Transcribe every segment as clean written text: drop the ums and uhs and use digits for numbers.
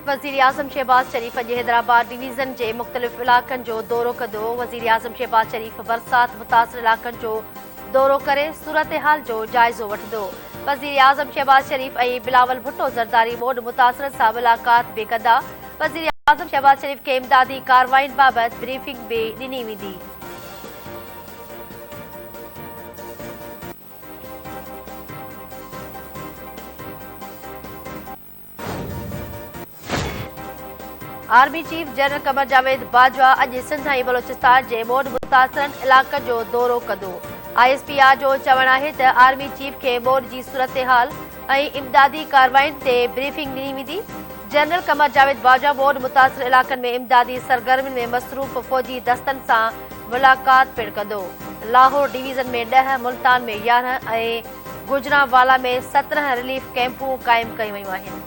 वज़ीर आज़म शहबाज शरीफ़ अॼु हैदराबाद डिवीज़न जे मुख़्तलिफ़ इलाक़नि जो दौरो कंदो। वज़ीर आज़म शहबाज शरीफ़ बरसात मुतासिर इलाक़नि जो दौरो करे सूरत-ए-हाल जो जाइज़ो वठंदो। वज़ीर आज़म शहबाज शरीफ़ ऐं बिलावल भुट्टो ज़रदारी ॿोॾि मुतासिरनि सां मुलाक़ात बि कंदा। वज़ीर आज़म शहबाज शरीफ़ खे इमदादी कार्रवाइयुनि बाबति ब्रीफिंग बि ॾिनी वेंदी। Army chief general Qamar Javed Bajwa अॼु सिंध ऐं बलोचिस्तान जे ॿोॾि मुतासिरनि इलाक़नि जो दौरो कंदो। ISPR जो चवणु आहे त आर्मी चीफ खे ॿोॾि जी सूरत-ए-हाल ऐं इमदादी कार्रवाइयुनि ते ब्रीफिंग ॾिनी वेंदी। जनरल कमर जावेद बाजवा ॿोॾि मुतासिर इलाक़नि में इमदादी सरगर्मियुनि में मसरूफ़ फ़ौजी दस्तनि सां मुलाक़ात पिणु कंदो। लाहौर डिवीज़न में 10, मुल्तान में 11 ऐं गुजरांवाला में 17 रिलीफ कैंपूं क़ाइमु कयूं वयूं आहिनि।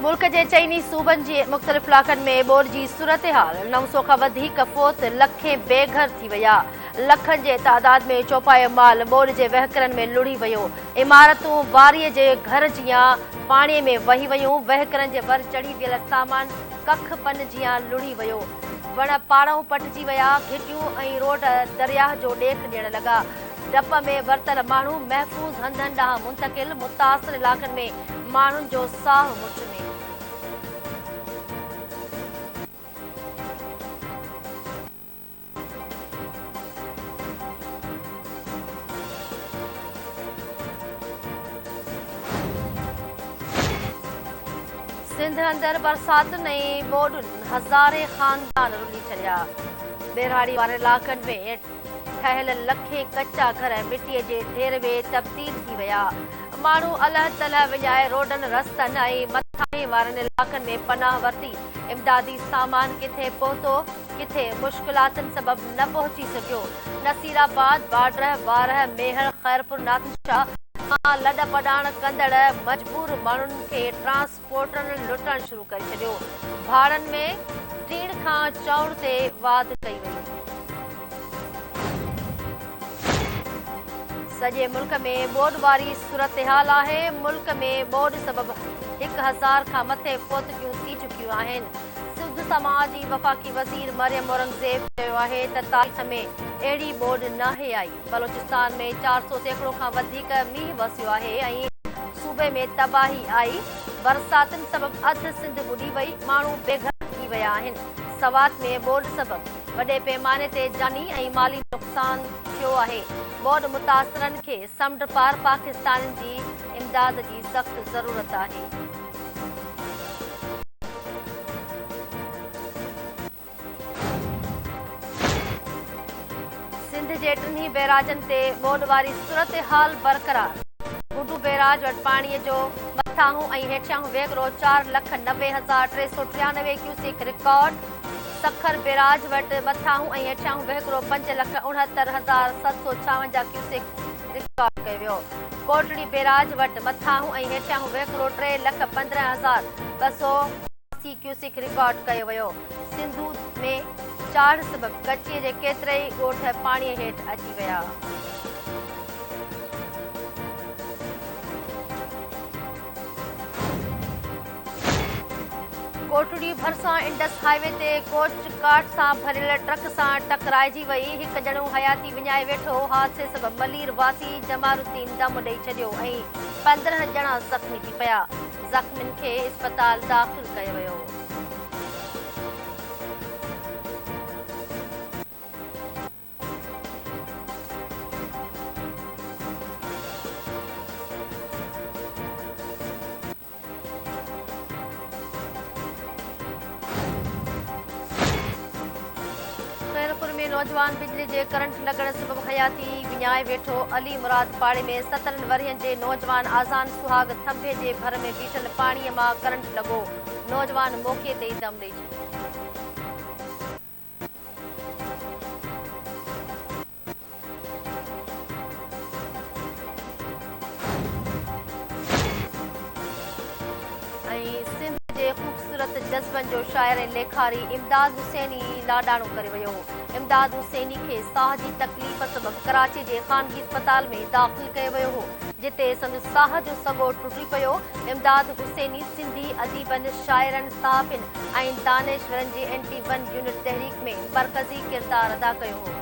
मुल्क जे चइनी सूबनि जे मुख़्तलिफ़ इलाक़नि में ॿोॾि जी सूरत-ए-हाल 900 खां वधीक फ़ौत लखे बेघर थी विया। लखनि जे तादाद में चौपायो माल ॿोॾि जे वहिकरनि में लुड़ी वियो। इमारतूं वारीअ जे घर जियां पाणीअ में वही वयूं। वहिकरनि जे वर चढ़ी वियल सामान कख पन जियां लुड़ी वियो। वण पाड़ऊं पटिजी विया। घिटियूं ऐं रोड दरियाह जो ॾेख ॾियण लॻा। डप में वरतल माण्हू महफ़ूज़ हंधनि ॾांहुं मुंतक़िल। मुतासिर इलाक़नि में माण्हुनि जो साहु मुठि में। सिंध अंदरि बरसातुनि ऐं ॿोॾुनि हज़ारे ख़ानदान रुली छॾिया। बेरहाड़ी वारे इलाक़नि में ठहियल लखे कचा घर मिटीअ जे ढेर में तब्दील थी विया। माण्हू अलह तलह विञाए रोडनि रस्तनि ऐं मथां वारनि इलाक़नि में पनाह वरिती। इमदादी सामान किथे पहुतो, किथे मुश्किलातुनि सबबि न पहुची सघियो। नसीराबाद, बाडर, वारह, मेहर, खैरपुर, नादिरशाह लॾ पॾाण कंदड़ मजबूर माण्हुनि खे ट्रांसपोर्टरनि लुटणु शुरू करे छॾियो। भाड़नि में टीण खां चौड़ ते वाध कई वई। सॼे मुल्क में ॿोॾि वारी सूरत-ए-हाल आहे। मुल्क में ॿोॾि सबबि 1000 खां मथे फौतगियूं थी चुकियूं आहिनि। सिंध समाज जी वफ़ाक़ी वज़ीर मरियम औरंगज़ेब चयो आहे त तारीख़ में अहिड़ी ॿोॾि नाहे आई। बलोचिस्तान में 400 सैकड़ो खां वधीक मींहुं वसियो आहे ऐं सूबे में तबाही आई। बरसातुनि सबबि अधु सिंध ॿुॾी वई। माण्हू बेघर थी विया आहिनि। सवात में ॿोॾि सबबि वॾे पैमाने ते जानी ऐं माली नुक़सान थियो आहे। ॿोॾि मुतासिरनि खे समुंड पार पाकिस्तान जी इमदाद जी सख़्त ज़रूरत आहे। सिंध जे टिन्ही बैराजनि ते ॿोॾि वारी सूरत-ए-हाल बरक़रार। गुडू बैराज वटि पाणीअ जो मथाहूं ऐं हेठियां वहिकिरो 4,90,393 क्यूसेक रिकॉर्ड। सखर बैराज वटि मथाहूं ऐं हेठियां वहिकिरो 5,69,756 क्यूसेक रिकॉर्ड कयो वियो। कोटड़ी बैराज वटि मथाहूं ऐं हेठियां वहिकिरो 3,15,280 क्यूसेक रिकॉर्ड कयो वियो। सिंधू में चाढ़ सबबि कच्चीअ जे केतिरे ई ॻोठ पाणीअ हेठि अची विया। कोटड़ी भरिसां इंडस हाईवे ते कोच काठ सां भरियल ट्रक सां टकराइजी वई। हिकु ॼणो हयाती विञाए वेठो। हादसे सबबि मलीर वासी जमालुद्दीन दम ॾेई छॾियो ऐं 15 ॼणा ज़ख़्मी थी पिया। ज़ख़्मियुनि खे इस्पताल दाख़िल कयो वियो। नौजवान बिजली जे करंट लॻण सबबि हयाती विञाए वेठो। अली मुराद पाड़े में 17 वरियनि जे नौजवान आज़ान सुहाग थंभे जे भर में बीठल पाणीअ मां करंट लॻो। नौजवान मौक़े ते ई दम ॾेई छॾियो। ऐं सिंध जे ख़ूबसूरत ख़ूबसूरत जज़्बनि जो शाइर ऐं लेखारी इमदाद हुसैनी लाॾाणो करे वियो हो। इमदाद हुसैनी खे साह जी तकलीफ़ सबबि कराची जे ख़ानगी अस्पताल में दाख़िल कयो वियो हो, जिते संदसि साह जो सॻो टुटी पियो। इमदाद हुसैनी सिंधी अदीबनि, शाइरनि, सहाफ़ियुनि ऐं दानिशवरनि जी एंटी-1 यूनिट तहरीक में मरकज़ी किरदारु अदा कयो हो।